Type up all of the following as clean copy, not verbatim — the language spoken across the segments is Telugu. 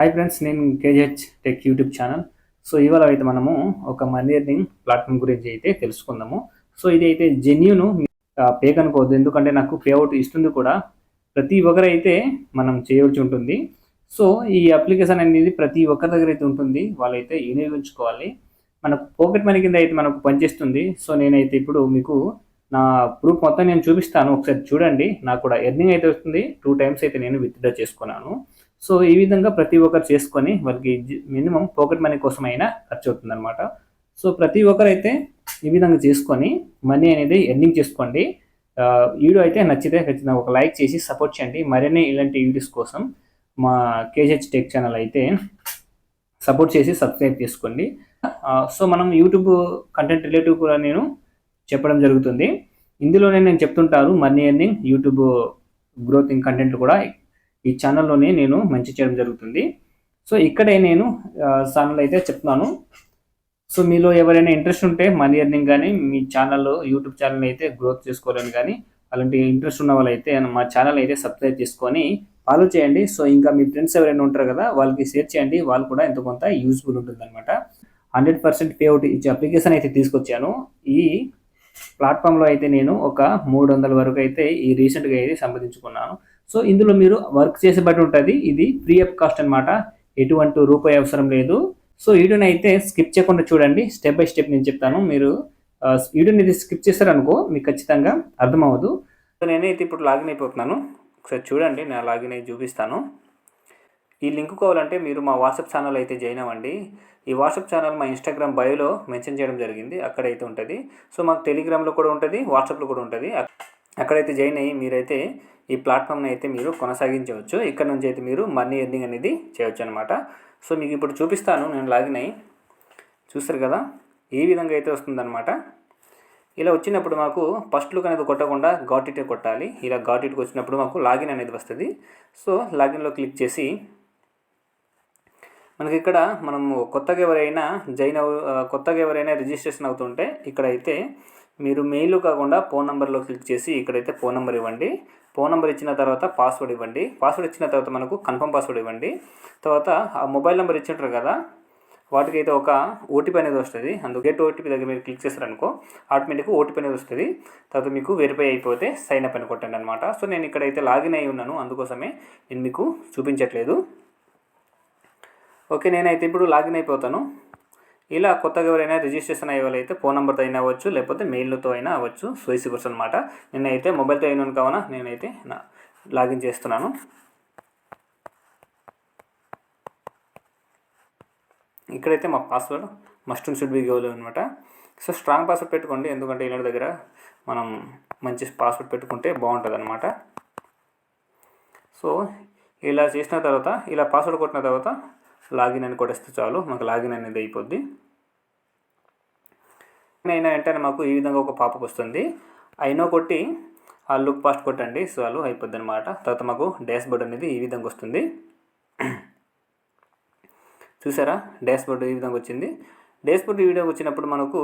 హాయ్ ఫ్రెండ్స్, నేను KGH tech YouTube channel. So ఇవాళ అయితే మనము ఒక మనీ ఎర్నింగ్ ప్లాట్ఫామ్ గురించి అయితే తెలుసుకుందాము. సో ఇది అయితే జెన్యూన్, పేక్ అనుకోవద్దు, ఎందుకంటే నాకు పే అవుట్ ఇస్తుంది కూడా. ప్రతి ఒక్కరైతే మనం చేయవలసి ఉంటుంది. సో ఈ అప్లికేషన్ అనేది ప్రతి ఒక్కరి దగ్గర అయితే ఉంటుంది, వాళ్ళైతే వినియోగించుకోవాలి. మనకు పాకెట్ మనీ కింద అయితే మనకు పనిచేస్తుంది. సో నేనైతే ఇప్పుడు మీకు నా ప్రూఫ్ మొత్తం నేను చూపిస్తాను, ఒకసారి చూడండి. నాకు కూడా ఎర్నింగ్ అయితే వస్తుంది. 2 టైమ్స్ అయితే నేను విత్డ్రా చేసుకున్నాను. సో ఈ విధంగా ప్రతి ఒక్కరు చేసుకొని వాళ్ళకి మినిమం పాకెట్ మనీ కోసం అయినా ఖర్చు అవుతుంది అనమాట. సో ప్రతి ఒక్కరైతే ఈ విధంగా చేసుకొని మనీ అనేది ఎర్నింగ్ చేసుకోండి. వీడియో అయితే నచ్చితే ఖచ్చితంగా ఒక లైక్ చేసి సపోర్ట్ చేయండి. మరిన్ని ఇలాంటి వీడియోస్ కోసం మా కేజీహెచ్ టెక్ ఛానల్ అయితే సపోర్ట్ చేసి సబ్స్క్రైబ్ చేసుకోండి. సో మనం యూట్యూబ్ కంటెంట్ రిలేటివ్ కూడా నేను చెప్పడం జరుగుతుంది. ఇందులోనే నేను చెప్తుంటాను మనీ ఎర్నింగ్, యూట్యూబ్ గ్రోతింగ్ కంటెంట్ కూడా ఈ ఛానల్లోనే నేను మంచి చేయడం జరుగుతుంది. సో ఇక్కడే నేను ఛానల్ అయితే చెప్తున్నాను. సో మీలో ఎవరైనా ఇంట్రెస్ట్ ఉంటే మనీ ఎర్నింగ్ కానీ మీ ఛానల్ యూట్యూబ్ ఛానల్ అయితే గ్రోత్ చేసుకోవాలని కానీ అలాంటి ఇంట్రెస్ట్ ఉన్న వాళ్ళైతే మా ఛానల్ అయితే సబ్స్క్రైబ్ చేసుకొని ఫాలో చేయండి. సో ఇంకా మీ ఫ్రెండ్స్ ఎవరైనా ఉంటారు కదా, వాళ్ళకి షేర్ చేయండి. వాళ్ళు కూడా ఎంతో కొంత యూస్ఫుల్ ఉంటుంది అనమాట. 100% పే అవుట్ ఇచ్చే అప్లికేషన్ అయితే తీసుకొచ్చాను. ఈ ప్లాట్ఫామ్లో అయితే నేను ఒక 300 వరకు అయితే ఈ రీసెంట్గా అయితే సంపాదించుకున్నాను. సో ఇందులో మీరు వర్క్ చేసే బట్టి ఉంటుంది. ఇది ఫ్రీ ఆఫ్ కాస్ట్ అనమాట, ఎటువంటి రూపాయి అవసరం లేదు. సో వీడియోని అయితే స్కిప్ చేయకుండా చూడండి, స్టెప్ బై స్టెప్ నేను చెప్తాను. మీరు వీడియోని ఇది స్కిప్ చేస్తారనుకో మీకు ఖచ్చితంగా అర్థమవ్వదు. సో నేనైతే ఇప్పుడు లాగిన్ అయిపోతున్నాను, ఒకసారి చూడండి. నేను లాగిన్ అయ్యి చూపిస్తాను. ఈ లింక్ కావాలంటే మీరు మా వాట్సాప్ ఛానల్ అయితే జాయిన్ అవ్వండి. ఈ వాట్సాప్ ఛానల్ మా ఇన్స్టాగ్రామ్ బయోలో మెన్షన్ చేయడం జరిగింది, అక్కడైతే ఉంటుంది. సో మాకు టెలిగ్రామ్లో కూడా ఉంటుంది, వాట్సాప్లో కూడా ఉంటుంది. అక్కడైతే జాయిన్ అయ్యి మీరైతే ఈ ప్లాట్ఫామ్ని అయితే మీరు కొనసాగించవచ్చు. ఇక్కడ నుంచి అయితే మీరు మనీ ఎర్నింగ్ అనేది చేయవచ్చు అనమాట. సో మీకు ఇప్పుడు చూపిస్తాను. నేను లాగిన్ అయ్యి చూస్తారు కదా, ఈ విధంగా అయితే వస్తుందన్నమాట. ఇలా వచ్చినప్పుడు మాకు ఫస్ట్ లుక్ అనేది కొట్టకుండా గాట్ ఇటే కొట్టాలి. ఇలా గాట్ ఇట్కి వచ్చినప్పుడు మాకు లాగిన్ అనేది వస్తుంది. సో లాగిన్లో క్లిక్ చేసి మనకి ఇక్కడ మనము కొత్తగా ఎవరైనా రిజిస్ట్రేషన్ అవుతుంటే ఇక్కడైతే మీరు మెయిల్ కాకుండా ఫోన్ నెంబర్లో క్లిక్ చేసి ఇక్కడైతే ఫోన్ నెంబర్ ఇవ్వండి. ఫోన్ నెంబర్ ఇచ్చిన తర్వాత పాస్వర్డ్ ఇవ్వండి. పాస్వర్డ్ ఇచ్చిన తర్వాత మనకు కన్ఫర్మ్ పాస్వర్డ్ ఇవ్వండి. తర్వాత ఆ మొబైల్ నెంబర్ ఇచ్చింటారు కదా, వాటికైతే ఒక ఓటీపీ అనేది వస్తుంది. అందుకు గెట్ ఓటీపీ దగ్గర మీరు క్లిక్ చేస్తారనుకో ఆటోమేటిక్గా ఓటీపీ అనేది వస్తుంది. తర్వాత మీకు వెరిఫై అయిపోతే సైన్ అప్ అని కొట్టండి అనమాట. సో నేను ఇక్కడైతే లాగిన్ అయి ఉన్నాను, అందుకోసమే నేను మీకు చూపించట్లేదు. ఓకే, నేనైతే ఇప్పుడు లాగిన్ అయిపోతాను. ఇలా కొత్తగా ఎవరైనా రిజిస్ట్రేషన్ అయ్యే వాళ్ళైతే ఫోన్ నెంబర్తో అయినా అవ్వచ్చు, లేకపోతే మెయిల్తో అయినా అవ్వచ్చు. స్వైసి అనమాట. నేనైతే మొబైల్తో అయినాను కావున నేనైతే లాగిన్ చేస్తున్నాను. ఇక్కడైతే మా password must and should be give అనమాట. సో స్ట్రాంగ్ పాస్వర్డ్ పెట్టుకోండి, ఎందుకంటే ఇలాంటి దగ్గర మనం మంచి పాస్వర్డ్ పెట్టుకుంటే బాగుంటుంది అనమాట. సో ఇలా చేసిన తర్వాత ఇలా పాస్వర్డ్ కొట్టిన తర్వాత లాగిన్ అని కొట్టేస్తే చాలు, మాకు లాగిన్ అనేది అయిపోద్ది. అయినా వెంటనే మాకు ఈ విధంగా ఒక పాపప్ వస్తుంది. అయినో కొట్టి ఆ లుక్ పాస్ట్ కొట్టండి, చాలు అయిపోద్ది అనమాట. తర్వాత మాకు డాష్ బోర్డ్ అనేది ఈ విధంగా వస్తుంది. చూసారా, డాష్ బోర్డ్ ఈ విధంగా వచ్చింది. డాష్ బోర్డ్ ఈ విధంగా వచ్చినప్పుడు మనకు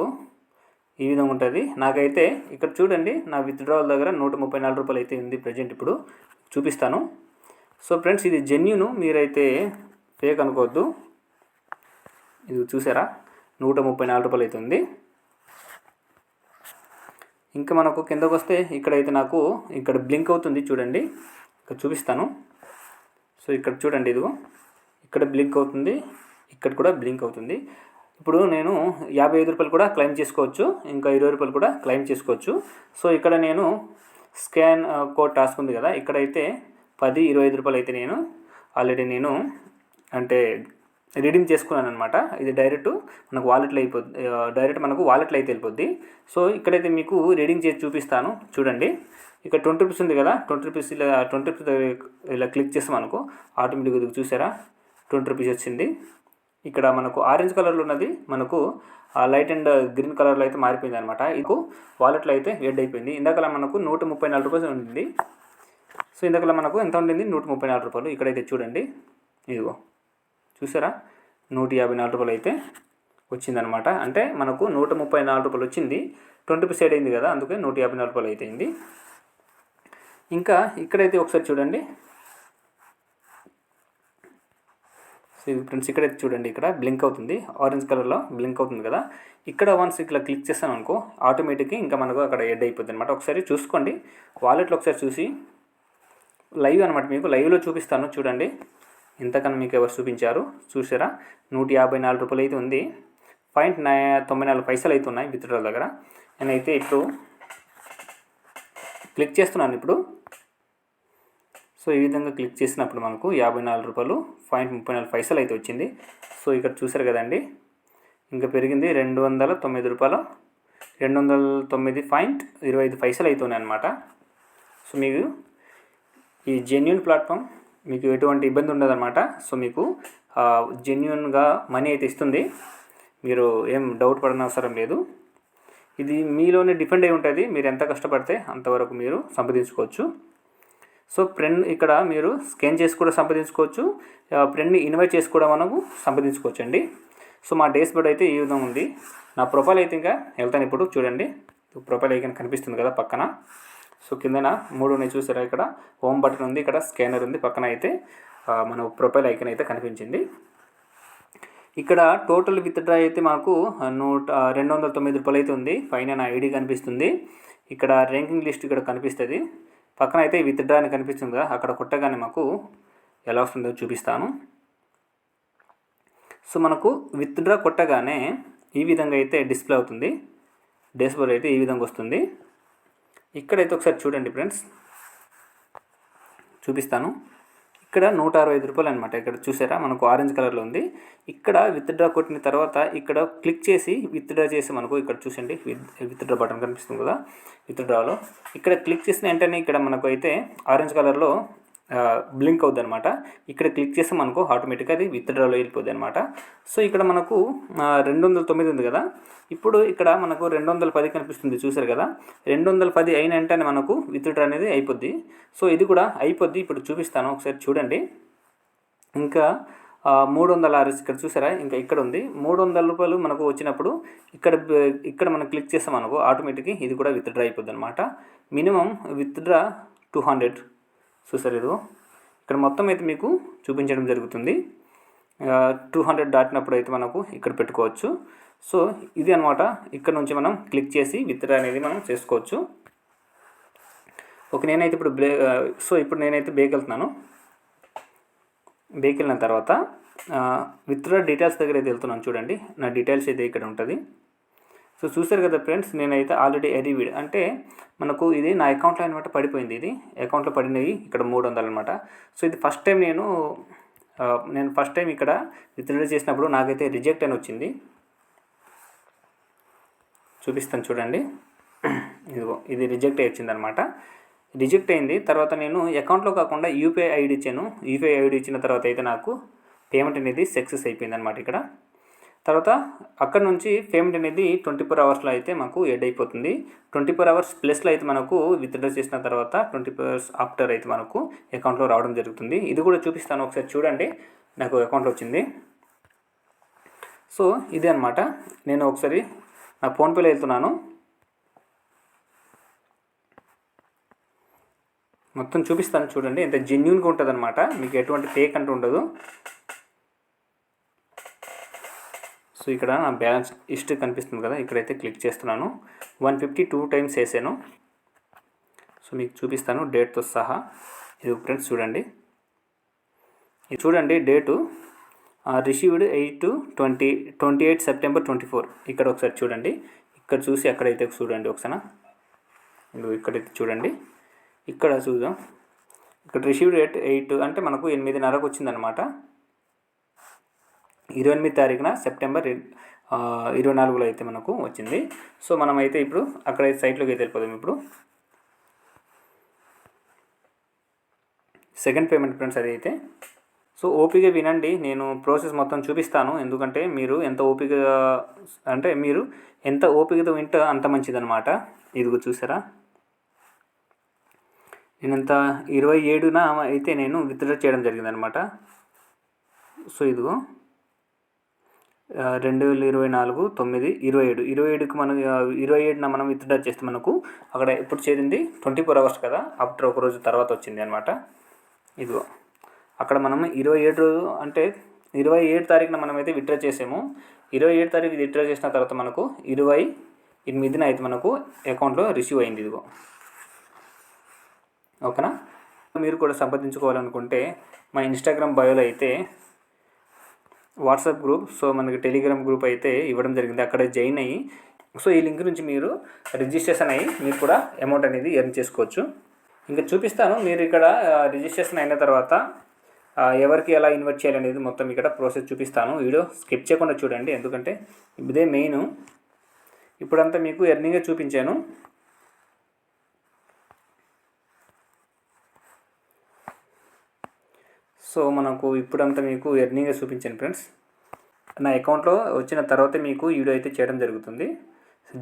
ఈ విధంగా ఉంటుంది. నాకైతే ఇక్కడ చూడండి, నా విత్డ్రావల్ దగ్గర 134 రూపాయలు అయితే ఉంది ప్రజెంట్. ఇప్పుడు చూపిస్తాను. సో ఫ్రెండ్స్, ఇది జెన్యూన్, మీరైతే ఫేక్ అనుకోవద్దు. ఇది చూసారా, 134 రూపాయలు అయితే ఉంది. ఇంకా మనకు కిందకు వస్తే ఇక్కడైతే నాకు ఇక్కడ బ్లింక్ అవుతుంది చూడండి, ఇక్కడ చూపిస్తాను. సో ఇక్కడ చూడండి, ఇదిగో ఇక్కడ బ్లింక్ అవుతుంది, ఇక్కడ కూడా బ్లింక్ అవుతుంది. ఇప్పుడు నేను 55 రూపాయలు కూడా క్లెయిమ్ చేసుకోవచ్చు, ఇంకా 20 రూపాయలు కూడా క్లెయిమ్ చేసుకోవచ్చు. సో ఇక్కడ నేను స్కాన్ కోడ్ టాస్క్ ఉంది కదా, ఇక్కడైతే 10, 25 రూపాయలు అయితే నేను ఆల్రెడీ అంటే రిడీమ్ చేసుకున్నాను అనమాట. ఇది డైరెక్ట్ మనకు వాలెట్లో అయిపోద్ది, డైరెక్ట్ మనకు వాలెట్లో అయితే వెళ్ళిపోద్ది. సో ఇక్కడైతే మీకు రీడింగ్ చేసి చూపిస్తాను చూడండి. ఇక్కడ 20 రూపీస్ ఉంది కదా, 20 రూపీస్ ఇలా 20 రూపీస్ ఇలా క్లిక్ చేస్తాం అనుకో ఆటోమేటిక్గా చూసారా 20 రూపీస్ వచ్చింది. ఇక్కడ మనకు ఆరెంజ్ కలర్లో ఉన్నది మనకు లైట్ అండ్ గ్రీన్ కలర్లో అయితే మారిపోయింది అనమాట. ఇది వాలెట్లో అయితే యాడ్ అయిపోయింది. ఇందాకలా మనకు 134 రూపాయలు ఉంటుంది. సో ఇందాకలా మనకు ఎంత ఉండింది, 134 రూపాయలు. ఇక్కడైతే చూడండి, ఇదిగో చూసారా 154 రూపాయలు అయితే వచ్చిందనమాట. అంటే మనకు 134 రూపాయలు వచ్చింది, 20 రూపీస్ సైడ్ అయింది కదా, అందుకే 154 రూపాయలు అయితే అయింది. ఇంకా ఇక్కడైతే ఒకసారి చూడండి, ఇది ఫ్రెండ్స్ ఇక్కడ చూడండి, ఇక్కడ బ్లింక్ అవుతుంది, ఆరెంజ్ కలర్లో బ్లింక్ అవుతుంది కదా. ఇక్కడ వన్స్ ఇట్లా క్లిక్ చేస్తాను అనుకో ఆటోమేటిక్గా ఇంకా మనకు అక్కడ ఎడ్ అయిపోతుంది అనమాట. ఒకసారి చూసుకోండి వాలెట్లో, ఒకసారి చూసి లైవ్ అనమాట, మీకు లైవ్లో చూపిస్తాను చూడండి. ఇంతకన్నా మీకు ఎవరు చూపించారు చూసారా, 154 రూపాయలు అయితే ఉంది. 0.94 అయితే ఉన్నాయి విత్డ్రా దగ్గర. నేనైతే ఇప్పుడు క్లిక్ చేస్తున్నాను ఇప్పుడు. సో ఈ విధంగా క్లిక్ చేసినప్పుడు మనకు 54 రూపాయలు 0.34 అయితే వచ్చింది. సో ఇక్కడ చూసారు కదండి, ఇంకా పెరిగింది 209 రూపాయలు 209.25 అయితే ఉన్నాయి అనమాట. సో మీకు ఈ జెన్యూన్ ప్లాట్ఫామ్ మీకు ఎటువంటి ఇబ్బంది ఉండదన్నమాట. సో మీకు జెన్యూన్గా మనీ అయితే ఇస్తుంది, మీరు ఏం డౌట్ పడని అవసరం లేదు. ఇది మీలోనే డిపెండ్ అయి ఉంటుంది, మీరు ఎంత కష్టపడితే అంతవరకు మీరు సంపాదించుకోవచ్చు. సో ఫ్రెండ్ ఇక్కడ మీరు స్కాన్ చేసి కూడా సంపాదించుకోవచ్చు, ఫ్రెండ్ని ఇన్వైట్ చేసి కూడా మనకు సంపాదించుకోవచ్చు అండి. సో మా డేస్ బట్ అయితే ఈ విధంగా ఉంది. నా ప్రొఫైల్ అయితే ఇంకా వెళ్తాను ఇప్పుడు చూడండి. ప్రొఫైల్ ఐకాన్ కనిపిస్తుంది కదా పక్కన. సో కిందన 3 ఉన్నాయి చూసారా, ఇక్కడ హోమ్ బటన్ ఉంది, ఇక్కడ స్కానర్ ఉంది, పక్కన అయితే మన ప్రొఫైల్ ఐకాన్ అయితే కనిపించింది. ఇక్కడ టోటల్ విత్డ్రా అయితే మాకు 209 రూపాయలు అయితే ఉంది. పైన నా ఐడి కనిపిస్తుంది, ఇక్కడ ర్యాంకింగ్ లిస్ట్ ఇక్కడ కనిపిస్తుంది, పక్కన అయితే విత్డ్రా అని కనిపిస్తుంది కదా, అక్కడ కొట్టగానే మాకు ఎలా వస్తుందో చూపిస్తాను. సో మనకు విత్డ్రా కొట్టగానే ఈ విధంగా అయితే డిస్ప్లే అవుతుంది, డాష్బోర్డ్ అయితే ఈ విధంగా వస్తుంది. ఇక్కడైతే ఒకసారి చూడండి ఫ్రెండ్స్, చూపిస్తాను. ఇక్కడ 165 రూపాయలు అనమాట. ఇక్కడ చూసారా మనకు ఆరెంజ్ కలర్లో ఉంది. ఇక్కడ విత్డ్రా కొట్టిన తర్వాత ఇక్కడ క్లిక్ చేసి విత్డ్రా చేసి మనకు ఇక్కడ చూసండి విత్డ్రా బటన్ కనిపిస్తుంది కదా, విత్డ్రాలో ఇక్కడ క్లిక్ చేసిన వెంటనే ఇక్కడ మనకు అయితే ఆరెంజ్ కలర్లో బ్లింక్ అవుద్ది అనమాట. ఇక్కడ క్లిక్ చేస్తే మనకు ఆటోమేటిక్గా అది విత్డ్రాలో వెళ్ళిపోద్ది అనమాట. సో ఇక్కడ మనకు 209 ఉంది కదా, ఇప్పుడు ఇక్కడ మనకు 210 కనిపిస్తుంది చూసారు కదా. 210 అయిన వెంటనే మనకు విత్డ్రా అనేది అయిపోద్ది. సో ఇది కూడా అయిపోద్ది, ఇప్పుడు చూపిస్తాను ఒకసారి చూడండి. ఇంకా 306 ఇక్కడ చూసారా, ఇంకా ఇక్కడ ఉంది 300 రూపాయలు మనకు వచ్చినప్పుడు ఇక్కడ మనం క్లిక్ చేస్తాం మనకు ఆటోమేటిక్గా ఇది కూడా విత్డ్రా అయిపోద్ది అనమాట. మినిమం విత్డ్రా 200 చూసారు. ఇది ఇక్కడ మొత్తం అయితే మీకు చూపించడం జరుగుతుంది. 200 దాటినప్పుడు అయితే మనకు ఇక్కడ పెట్టుకోవచ్చు. సో ఇది అనమాట, ఇక్కడ నుంచి మనం క్లిక్ చేసి విత్డ్రా అనేది మనం చేసుకోవచ్చు. ఓకే, నేనైతే ఇప్పుడు ఇప్పుడు నేనైతే బేక్ వెళ్తున్నాను. బేక్ వెళ్ళిన తర్వాత విత్డ్రా డీటెయిల్స్ దగ్గర అయితే వెళ్తున్నాను చూడండి. నా డీటెయిల్స్ అయితే ఇక్కడ ఉంటుంది. సో చూసారు కదా ఫ్రెండ్స్, నేనైతే ఆల్రెడీ ఎరీవిడ్ అంటే మనకు ఇది నా అకౌంట్లో అనమాట పడిపోయింది. ఇది అకౌంట్లో పడినవి ఇక్కడ 300 అనమాట. సో ఇది ఫస్ట్ టైం నేను ఫస్ట్ టైం ఇక్కడ విత్డ్రా చేసినప్పుడు నాకైతే రిజెక్ట్ అని వచ్చింది. చూపిస్తాను చూడండి. ఇదిగో ఇది రిజెక్ట్ అయి వచ్చిందనమాట. రిజెక్ట్ అయింది తర్వాత నేను అకౌంట్లో కాకుండా యూపీఐ ఐడి ఇచ్చాను. యూపీఐ ఐడి ఇచ్చిన తర్వాత అయితే నాకు పేమెంట్ అనేది సక్సెస్ అయిపోయింది అనమాట ఇక్కడ. తర్వాత అక్కడ నుంచి పేమెంట్ అనేది 24 అవర్స్లో అయితే మాకు ఎడ్ అయిపోతుంది. 24 అవర్స్ ప్లస్లో అయితే మనకు విత్డ్రా చేసిన తర్వాత 24 అవర్స్ ఆఫ్టర్ అయితే మనకు అకౌంట్లో రావడం జరుగుతుంది. ఇది కూడా చూపిస్తాను ఒకసారి చూడండి. నాకు అకౌంట్లో వచ్చింది. సో ఇదే అనమాట. నేను ఒకసారి నా ఫోన్పేలో వెళ్తున్నాను. మొత్తం చూపిస్తాను చూడండి, ఎంత జెన్యూన్గా ఉంటుంది అనమాట, మీకు ఎటువంటి ఫేక్ అంటూ ఉండదు. సో ఇక్కడ నా బ్యాలెన్స్ హిస్టరీ కనిపిస్తుంది కదా, ఇక్కడైతే క్లిక్ చేస్తున్నాను. 152 టైమ్స్ వేసాను. సో మీకు చూపిస్తాను డేట్తో సహా. ఇది ఫ్రెండ్స్ చూడండి, ఇది చూడండి డేటు రిసీవ్డ్ 28 సెప్టెంబర్ 24. ఇక్కడ ఒకసారి చూడండి, ఇక్కడ చూసి అక్కడైతే చూడండి ఒకసారి. ఇక్కడైతే చూడండి, ఇక్కడ చూద్దాం. ఇక్కడ రిసీవ్డ్ డేట్ 8 అంటే మనకు 8:30కు వచ్చిందనమాట. 28 తారీఖున సెప్టెంబర్ 24లో అయితే మనకు వచ్చింది. సో మనమైతే ఇప్పుడు అక్కడ సైట్లోకి అయితే వెళ్ళిపోదాం. ఇప్పుడు సెకండ్ పేమెంట్ ఫ్రెండ్స్ అది అయితే. సో ఓపిక వినండి, నేను ప్రాసెస్ మొత్తం చూపిస్తాను. ఎందుకంటే మీరు ఎంత ఓపికతో వింటే అంత మంచిదన్నమాట. ఇదిగో చూసారా, నేనంత 27న అయితే నేను విత్డ్రా చేయడం జరిగిందనమాట. సో ఇదిగో 2024 9 27కి మనం 27న మనం విత్డ్రా చేస్తే మనకు అక్కడ ఎప్పుడు చేరింది 24 అవర్స్ కదా, ఆఫ్టర్ ఒక రోజు తర్వాత వచ్చింది అనమాట. ఇదిగో అక్కడ మనం 27 అంటే 27 తారీఖున మనమైతే విత్డ్రా చేసాము. 27 తారీఖు విత్డ్రా చేసిన తర్వాత మనకు 28న అయితే మనకు అకౌంట్లో రిసీవ్ అయింది. ఇదిగో ఓకేనా. మీరు కూడా సంప్రదించుకోవాలనుకుంటే మా ఇన్స్టాగ్రామ్ బయోలో అయితే వాట్సాప్ గ్రూప్, సో మనకి టెలిగ్రామ్ గ్రూప్ అయితే ఇవ్వడం జరిగింది. అక్కడ జాయిన్ అయ్యి సో ఈ లింక్ నుంచి మీరు రిజిస్ట్రేషన్ అయ్యి మీరు కూడా అమౌంట్ అనేది ఎర్న్ చేసుకోవచ్చు. ఇంకా చూపిస్తాను. మీరు ఇక్కడ రిజిస్ట్రేషన్ అయిన తర్వాత ఎవరికి ఎలా ఇన్వైట్ చేయాలనేది మొత్తం ఇక్కడ ప్రాసెస్ చూపిస్తాను. వీడియో స్కిప్ చేయకుండా చూడండి, ఎందుకంటే ఇదే మెయిన్. ఇప్పుడంతా మీకు ఎర్నింగే చూపించాను. సో మనకు ఇప్పుడంతా మీకు ఎర్నింగే చూపించాను ఫ్రెండ్స్. నా అకౌంట్లో వచ్చిన తర్వాత మీకు వీడియో అయితే చేయడం జరుగుతుంది.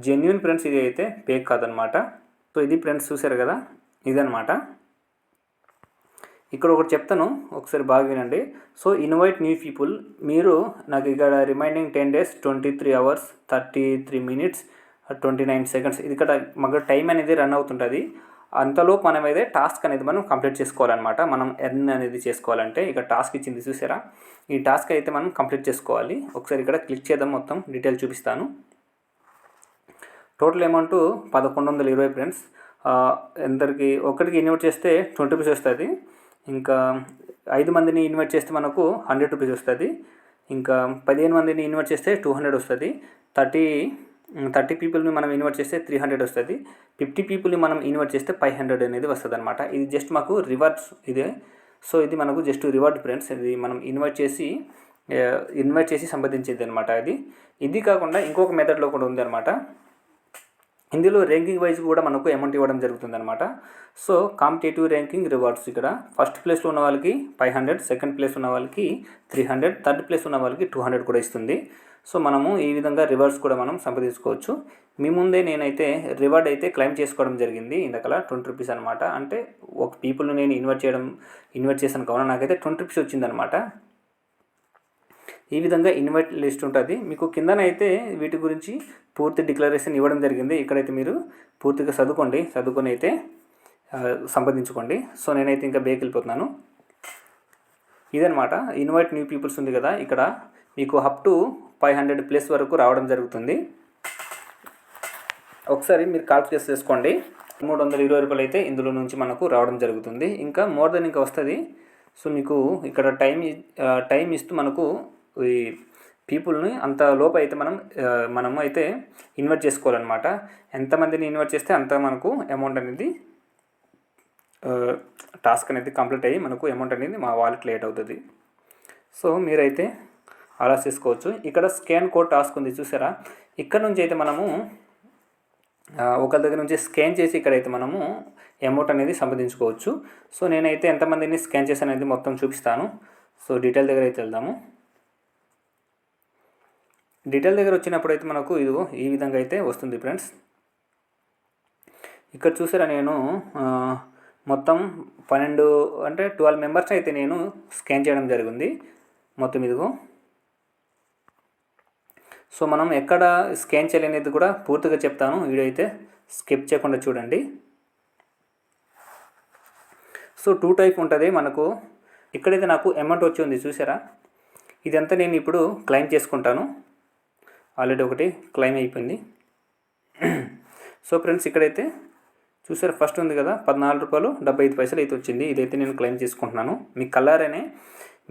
జెన్యూన్ ఫ్రెండ్స్, ఇది అయితే ఫేక్ కాదనమాట. సో ఇది ఫ్రెండ్స్ చూసారు కదా, ఇదనమాట. ఇక్కడ ఒకటి చెప్తాను, ఒకసారి బాగా వినండి. సో ఇన్వైట్ న్యూ పీపుల్, మీరు నాకు ఇక్కడ remaining 10 days 23 hours 33 minutes 29 seconds ఇది ఇక్కడ మాకు టైం అనేది రన్ అవుతుంటుంది. అంతలోపు మనం అయితే టాస్క్ అనేది మనం కంప్లీట్ చేసుకోవాలన్నమాట. మనం ఎర్న్ అనేది చేసుకోవాలంటే ఇక్కడ టాస్క్ ఇచ్చింది చూసారా, ఈ టాస్క్ అయితే మనం కంప్లీట్ చేసుకోవాలి. ఒకసారి ఇక్కడ క్లిక్ చేద్దాం, మొత్తం డీటెయిల్ చూపిస్తాను. Total amount 1120 friends. ఎందరికి ఒకరికి ఇన్వైట్ చేస్తే 20 rupees వస్తుంది. ఇంకా 5 మందిని ఇన్వైట్ చేస్తే మనకు 100 rupees వస్తుంది. ఇంకా 15 మందిని ఇన్వైట్ చేస్తే 200 వస్తుంది. 30 పీపుల్ని మనం ఇన్వైట్ చేస్తే 300 వస్తుంది. 50 పీపుల్ని మనం ఇన్వైట్ చేస్తే 500 అనేది వస్తుంది అనమాట. ఇది జస్ట్ మాకు రివార్డ్స్ ఇదే. సో ఇది మనకు జస్ట్ రివార్డ్ ఫ్రెండ్స్. ఇది మనం ఇన్వైట్ చేసి సంపాదించేది అనమాట. ఇది కాకుండా ఇంకొక మెథడ్లో కూడా ఉంది అనమాట. ఇందులో ర్యాంకింగ్ వైజ్ కూడా మనకు అమౌంట్ ఇవ్వడం జరుగుతుంది అనమాట. సో కాంపిటేటివ్ ర్యాంకింగ్ రివార్డ్స్, ఇక్కడ ఫస్ట్ ప్లేస్లో ఉన్న వాళ్ళకి 500, సెకండ్ ప్లేస్ ఉన్న వాళ్ళకి 300, థర్డ్ ప్లేస్ ఉన్న వాళ్ళకి 200 కూడా ఇస్తుంది. సో మనము ఈ విధంగా రివార్డ్స్ కూడా మనం సంపాదించుకోవచ్చు. మీ ముందే నేనైతే రివార్డ్ అయితే క్లెయిమ్ చేసుకోవడం జరిగింది. ఇందాకలా 20 rupees అనమాట. అంటే ఒక పీపుల్ని నేను ఇన్వైట్ చేశాను కావున నాకైతే 20 rupees వచ్చిందనమాట. ఈ విధంగా ఇన్వైట్ లిస్ట్ ఉంటుంది మీకు. కిందనైతే వీటి గురించి పూర్తి డిక్లరేషన్ ఇవ్వడం జరిగింది. ఇక్కడైతే మీరు పూర్తిగా చదువుకొని అయితే సంపాదించుకోండి. సో నేనైతే ఇంకా బేక్ వెళ్ళిపోతున్నాను. ఇదనమాట ఇన్వైట్ న్యూ పీపుల్స్ ఉంది కదా, ఇక్కడ మీకు అప్ టు 500+ వరకు రావడం జరుగుతుంది. ఒకసారి మీరు కాల్కులేట్ చేసుకోండి. 320 రూపాయలు అయితే ఇందులో నుంచి మనకు రావడం జరుగుతుంది. ఇంకా మోర్ దెన్ ఇంకా వస్తుంది. సో మీకు ఇక్కడ టైం ఇస్తూ మనకు ఈ పీపుల్ని అంత లోపు అయితే మనము అయితే ఇన్వైట్ చేసుకోవాలన్నమాట. ఎంతమందిని ఇన్వైట్ చేస్తే అంత మనకు అమౌంట్ అనేది టాస్క్ అనేది కంప్లీట్ అయ్యి మనకు అమౌంట్ అనేది మా వాలెట్ లేట్ అవుతుంది. సో మీరైతే అలా చేసుకోవచ్చు. ఇక్కడ స్కాన్ కోడ్ టాస్క్ ఉంది చూసారా, ఇక్కడ నుంచి అయితే మనము ఒకరి దగ్గర నుంచి స్కాన్ చేసి ఇక్కడైతే మనము అమౌంట్ అనేది సంపాదించుకోవచ్చు. సో నేనైతే ఎంతమందిని స్కాన్ చేసి అనేది మొత్తం చూపిస్తాను. సో డీటెయిల్ దగ్గర అయితే వెళ్దాము. డీటెయిల్ దగ్గర వచ్చినప్పుడు అయితే మనకు ఇదిగో ఈ విధంగా అయితే వస్తుంది ఫ్రెండ్స్. ఇక్కడ చూసారా, నేను మొత్తం 12 మెంబర్స్ అయితే నేను స్కాన్ చేయడం జరిగింది మొత్తం. ఇదిగో సో మనం ఎక్కడ స్కాన్ చేయాలనేది కూడా పూర్తిగా చెప్తాను. వీడియో అయితే స్కిప్ చేయకుండా చూడండి. సో 2 టైప్ ఉంటుంది మనకు. ఇక్కడైతే నాకు అమౌంట్ వచ్చి ఉంది చూసారా, ఇదంతా నేను ఇప్పుడు క్లెయిమ్ చేసుకుంటాను. ఆల్రెడీ ఒకటి క్లెయిమ్ అయిపోయింది. సో ఫ్రెండ్స్ ఇక్కడైతే చూసారా, ఫస్ట్ ఉంది కదా 14.75 రూపాయలు అయితే వచ్చింది. ఇదైతే నేను క్లెయిమ్ చేసుకుంటున్నాను. మీ కలర్నే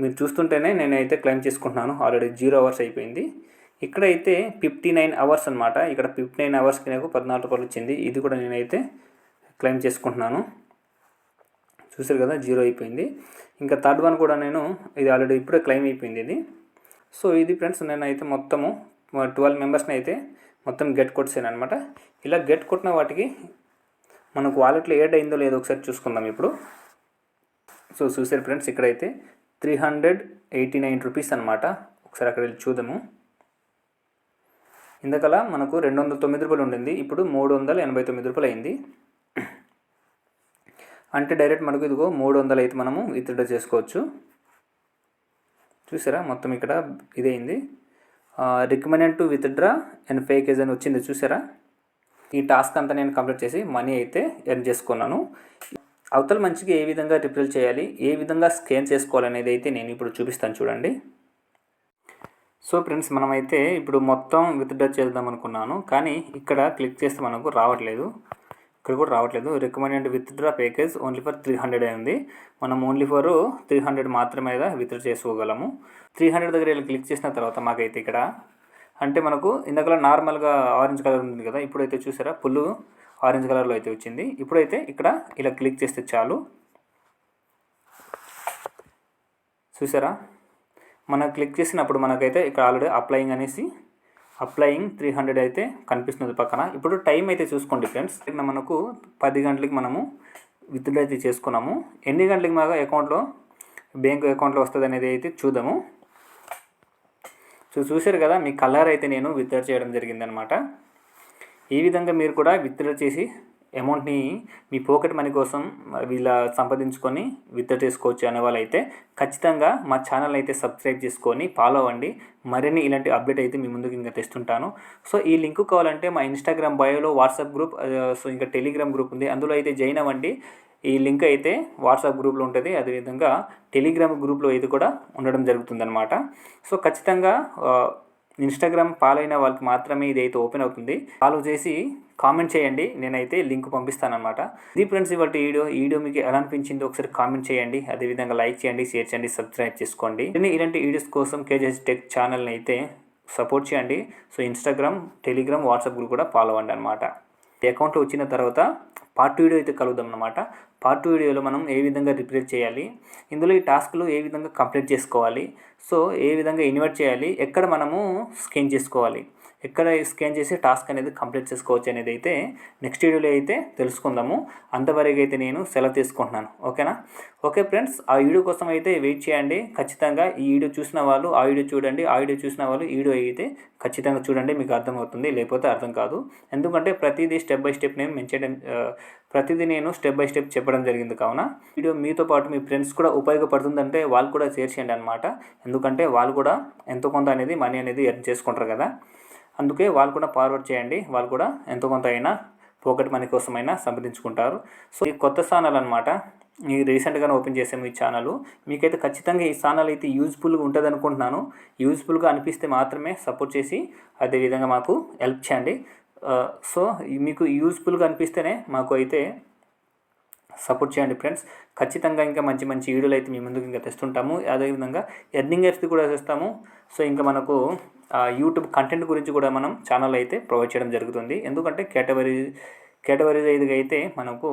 మీరు చూస్తుంటేనే నేనైతే క్లెయిమ్ చేసుకుంటున్నాను. ఆల్రెడీ 0 hours అయిపోయింది. ఇక్కడైతే 59 hours అనమాట. ఇక్కడ 59 hours నాకు 14 రూపాయలు వచ్చింది. ఇది కూడా నేనైతే క్లెయిమ్ చేసుకుంటున్నాను. చూసారు కదా, 0 అయిపోయింది. ఇంకా థర్డ్ వన్ కూడా ఇది ఆల్రెడీ ఇప్పుడే క్లెయిమ్ అయిపోయింది ఇది. సో ఇది ఫ్రెండ్స్, నేనైతే మొత్తము 12 మెంబర్స్ని అయితే మొత్తం గెట్ కొట్టాను అనమాట. ఇలా గెట్ కొట్టిన వాటికి మనకు వాలెట్లో యాడ్ అయిందో లేదో ఒకసారి చూసుకుందాం ఇప్పుడు. సో చూసారు ఫ్రెండ్స్, ఇక్కడైతే 389 rupees అనమాట. ఒకసారి అక్కడ వెళ్ళి చూద్దాము. ఇందుకలా మనకు 209 రూపాయలు ఉండింది, ఇప్పుడు 389 రూపాయలు అయింది. అంటే డైరెక్ట్ మనకు ఇదిగో 300 అయితే మనము విత్డ్రా చేసుకోవచ్చు. చూసారా, మొత్తం ఇక్కడ ఇదైంది. Recommended to withdraw and package అని వచ్చింది చూసారా. ఈ టాస్క్ అంతా నేను కంప్లీట్ చేసి మనీ అయితే ఎర్న్ చేసుకున్నాను. అవతల మంచిగా ఏ విధంగా రిప్రెల్ చేయాలి, ఏ విధంగా స్కాన్ చేసుకోవాలనేది అయితే నేను ఇప్పుడు చూపిస్తాను చూడండి. సో ఫ్రెండ్స్, మనమైతే ఇప్పుడు మొత్తం విత్‌డ్రా చేద్దాం అనుకున్నాను. కానీ ఇక్కడ క్లిక్ చేస్తే మనకు రావట్లేదు. ఇక్కడ కూడా రావట్లేదు. Recommended withdraw package only for 300 ఉంది. మనం ఓన్లీ ఫర్ 300 మాత్రమే విత్‌డ్రా చేసుకోగలము. 300 దగ్గర ఇలా క్లిక్ చేసిన తర్వాత మాకైతే ఇక్కడ అంటే మనకు ఇందాకలా నార్మల్గా ఆరెంజ్ కలర్ ఉంది కదా, ఇప్పుడైతే చూసారా ఫుల్ ఆరెంజ్ కలర్లో అయితే వచ్చింది. ఇప్పుడైతే ఇక్కడ ఇలా క్లిక్ చేస్తే చాలు. చూసారా, మనం క్లిక్ చేసినప్పుడు మనకైతే ఇక్కడ ఆల్రెడీ అప్లయింగ్ అనేసి అప్లయింగ్ 300 అయితే కనిపిస్తుంది పక్కన. ఇప్పుడు టైం అయితే చూసుకోండి ఫ్రెండ్స్. మనకు 10 గంటలకి మనము విత్‌డ్రా అయితే చేసుకున్నాము. ఎన్ని గంటలకి మాకు అకౌంట్లో బ్యాంక్ అకౌంట్లో వస్తుంది అనేది అయితే చూద్దాము. చూసారు కదా, మీ కలర్ అయితే నేను విత్‌డ్రా చేయడం జరిగిందనమాట. ఈ విధంగా మీరు కూడా విత్‌డ్రా చేసి అమౌంట్ని మీ పాకెట్ మనీ కోసం ఇలా సంపాదించుకొని విత్‌డ్రా చేసుకోవచ్చు అనే వాళ్ళైతే ఖచ్చితంగా మా ఛానల్ అయితే సబ్స్క్రైబ్ చేసుకొని ఫాలో అవ్వండి. మరిన్ని ఇలాంటి అప్డేట్ అయితే మీ ముందుకు ఇంకా తెస్తుంటాను. సో ఈ లింక్ కావాలంటే మా ఇన్స్టాగ్రామ్ బయోలో వాట్సాప్ గ్రూప్, సో ఇంకా టెలిగ్రామ్ గ్రూప్ ఉంది, అందులో అయితే జాయిన్ అవ్వండి. ఈ లింక్ అయితే వాట్సాప్ గ్రూప్లో ఉంటుంది, అదేవిధంగా టెలిగ్రామ్ గ్రూప్లో అయితే కూడా ఉండడం జరుగుతుందన్నమాట. సో ఖచ్చితంగా ఇన్స్టాగ్రామ్ ఫాలో అయిన వాళ్ళకి మాత్రమే ఇది అయితే ఓపెన్ అవుతుంది. ఫాలో చేసి కామెంట్ చేయండి, నేనైతే లింక్ పంపిస్తానమాట. ఇది ఫ్రెండ్స్ ఇవాళ వీడియో మీకు ఎలా అనిపించిందో ఒకసారి కామెంట్ చేయండి. అదేవిధంగా లైక్ చేయండి, షేర్ చేయండి, సబ్స్క్రైబ్ చేసుకోండి. ఇలాంటి వీడియోస్ కోసం కేజీహెచ్ టెక్ ఛానల్ని అయితే సపోర్ట్ చేయండి. So Instagram, Telegram, WhatsApp group కూడా ఫాలో అవ్వండి అనమాట. అకౌంట్లో వచ్చిన తర్వాత పార్ట్ వీడియో అయితే కలుద్దాం అనమాట. పార్ట్ వీడియోలో మనం ఏ విధంగా రిప్లేస్ చేయాలి, ఇందులో ఈ టాస్క్లు ఏ విధంగా కంప్లీట్ చేసుకోవాలి, సో ఏ విధంగా ఇన్వైట్ చేయాలి, ఎక్కడ మనము స్కాన్ చేసుకోవాలి, ఎక్కడ స్కాన్ చేసి టాస్క్ అనేది కంప్లీట్ చేసుకోవచ్చు అనేది అయితే నెక్స్ట్ వీడియోలో అయితే తెలుసుకుందాము. అంతవరకు అయితే నేను సెలవు తీసుకుంటున్నాను. ఓకేనా? ఓకే ఫ్రెండ్స్, ఆ వీడియో కోసం అయితే వెయిట్ చేయండి. ఖచ్చితంగా ఈ వీడియో చూసిన వాళ్ళు ఆ వీడియో చూడండి, ఆ వీడియో చూసిన వాళ్ళు ఈ వీడియో అయితే ఖచ్చితంగా చూడండి, మీకు అర్థమవుతుంది. లేకపోతే అర్థం కాదు. ఎందుకంటే ప్రతిదీ స్టెప్ బై స్టెప్ ప్రతిదీ నేను స్టెప్ బై స్టెప్ చెప్పడం జరిగింది. కావున వీడియో మీతో పాటు మీ ఫ్రెండ్స్ కూడా ఉపయోగపడుతుందంటే వాళ్ళు కూడా షేర్ చేయండి అనమాట. ఎందుకంటే వాళ్ళు కూడా ఎంతో కొంత అనేది మనీ అనేది ఎర్న్ చేసుకుంటారు కదా, అందుకే వాళ్ళు కూడా ఫార్వర్డ్ చేయండి. వాళ్ళు కూడా ఎంతో కొంత అయినా పాకెట్ మనీ కోసమైనా సంపాదించుకుంటారు. సో ఈ కొత్త ఛానల్ అనమాట, ఈ రీసెంట్గానే ఓపెన్ చేసాము ఈ ఛానల్. మీకైతే ఖచ్చితంగా ఈ ఛానల్ అయితే యూజ్ఫుల్గా ఉంటుంది అనుకుంటున్నాను. యూజ్ఫుల్గా అనిపిస్తే మాత్రమే సపోర్ట్ చేసి అదేవిధంగా మాకు హెల్ప్ చేయండి. సో మీకు యూజ్ఫుల్గా అనిపిస్తేనే మాకు అయితే సపోర్ట్ చేయండి ఫ్రెండ్స్. ఖచ్చితంగా ఇంకా మంచి మంచి వీడియోలు అయితే మీ ముందుకు ఇంకా తెస్తుంటాము. అదేవిధంగా ఎర్నింగ్ యాప్స్ కూడా చేస్తాము. సో ఇంకా మనకు యూట్యూబ్ కంటెంట్ గురించి కూడా మనం ఛానల్ అయితే ప్రొవైడ్ చేయడం జరుగుతుంది. ఎందుకంటే కేటగిరీస్ అయితే మనకు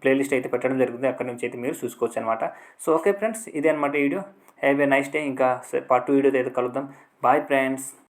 ప్లేలిస్ట్ అయితే పెట్టడం జరుగుతుంది. అక్కడ నుంచి అయితే మీరు చూసుకోవచ్చు అనమాట. సో ఓకే ఫ్రెండ్స్, ఇదే అనమాట video. Have a nice day. ఇంకా పార్ట్ 2 వీడియోతో అయితే కలుద్దాం. Bye friends.